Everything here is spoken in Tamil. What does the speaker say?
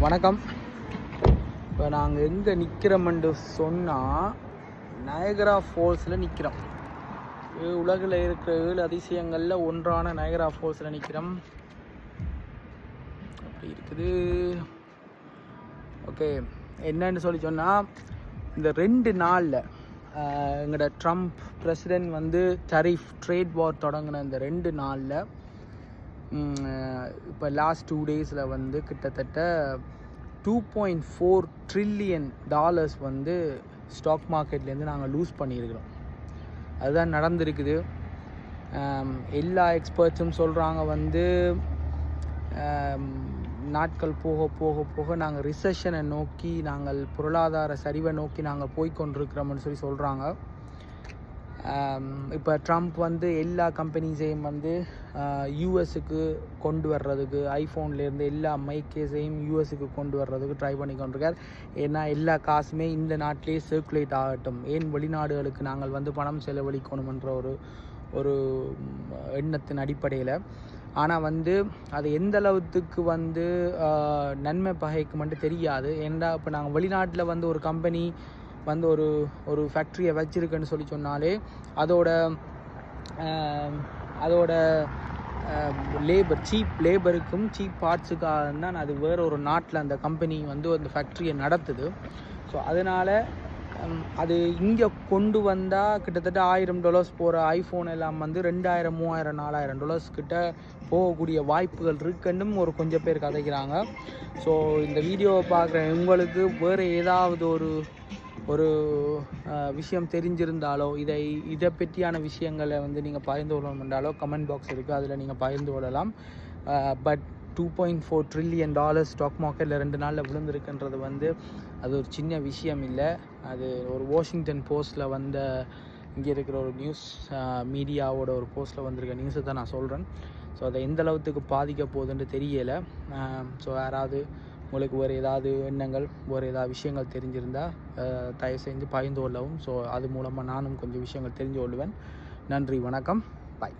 வணக்கம். இப்போ நாங்கள் எங்கே நிற்கிறோம்னு சொன்னால் நயகரா ஃபால்ஸில் நிற்கிறோம். உலகில் இருக்கிற 7 அதிசயங்களில் ஒன்றான நயகரா ஃபால்ஸில் நிற்கிறோம். அப்படி இருக்குது. ஓகே, என்னன்னு சொல்லி சொன்னால் இந்த 2 நாளில் எங்களோட ட்ரம்ப் பிரசிடென்ட் வந்து ட்ரேட் வார் தொடங்கின இந்த 2 நாளில் இப்போ லாஸ்ட் 2 டேஸில் வந்து கிட்டத்தட்ட $2.4 trillion வந்து ஸ்டாக் மார்க்கெட்லேருந்து நாங்கள் லூஸ் பண்ணியிருக்கிறோம். அதுதான் நடந்திருக்குது. எல்லா எக்ஸ்பர்ட்ஸும் சொல்கிறாங்க வந்து நாட்கள் போக போக போக நாங்கள் ரிசெஷனை நோக்கி, நாங்கள் பொருளாதார சரிவை நோக்கி நாங்கள் போய்கொண்டிருக்கிறோம்னு சொல்கிறாங்க. இப்போ ட்ரம்ப் வந்து எல்லா கம்பெனிஸையும் வந்து யூஎஸுக்கு கொண்டு வர்றதுக்கு, ஐஃபோன்லேருந்து எல்லா மைக்கேஸையும் யூஎஸுக்கு கொண்டு வர்றதுக்கு ட்ரை பண்ணி கொண்டிருக்கார். ஏன்னா எல்லா காசுமே இந்த நாட்டிலே சர்க்குலேட் ஆகட்டும், ஏன் வெளிநாடுகளுக்கு நாங்கள் வந்து பணம் செலவழிக்கணுமன்ற ஒரு எண்ணத்தின் அடிப்படையில். ஆனால் வந்து அது எந்த அளவுக்கு வந்து நன்மை பகைக்கு மட்டும் தெரியாது. ஏன்னா இப்போ நாங்கள் வெளிநாட்டில் வந்து ஒரு கம்பெனி வந்து ஒரு ஃபேக்ட்ரியை வச்சுருக்குன்னு சொல்லி சொன்னாலே அதோட லேபர், சீப் லேபருக்கும் சீப் பார்ட்ஸுக்காக தான் அது வேறு ஒரு நாட்டில் அந்த கம்பெனி வந்து அந்த ஃபேக்ட்ரியை நடத்துது. ஸோ அதனால் அது இங்கே கொண்டு வந்தால் கிட்டத்தட்ட $1000 போகிற ஐஃபோன் எல்லாம் வந்து $2000, $3000, $4000 கிட்ட போகக்கூடிய வாய்ப்புகள் இருக்குன்னு கொஞ்சம் பேர் கதைக்கிறாங்க. ஸோ இந்த வீடியோவை பார்க்குற உங்களுக்கு வேறு ஏதாவது ஒரு விஷயம் தெரிஞ்சிருந்தாலோ, இதை பற்றியான விஷயங்களை வந்து நீங்கள் பகிர்ந்து கொள்ளணும்ன்றாலோ கமெண்ட் பாக்ஸ் இருக்குது, அதில் நீங்கள் பகிர்ந்து கொள்ளலாம். பட் $2.4 trillion ஸ்டாக் மார்க்கெட்டில் 2 நாளில் விழுந்திருக்குன்றது வந்து அது ஒரு சின்ன விஷயம் இல்லை. அது ஒரு வாஷிங்டன் போஸ்ட்டில் வந்த, இங்கே இருக்கிற ஒரு நியூஸ் மீடியாவோட ஒரு போஸ்ட்டில் வந்திருக்க நியூஸை தான் நான் சொல்கிறேன். ஸோ அதை எந்த அளவுக்கு பாதிக்க போகுதுன்னு தெரியலை. ஸோ யாராவது உங்களுக்கு வேறு ஏதாவது எண்ணங்கள், வேறு ஏதாவது விஷயங்கள் தெரிஞ்சிருந்தால் தயவு செஞ்சு பகிர்ந்து கொள்ளவும். ஸோ அது மூலமாக நானும் கொஞ்சம் விஷயங்கள் தெரிஞ்சு கொள்வேன். நன்றி, வணக்கம், பாய்.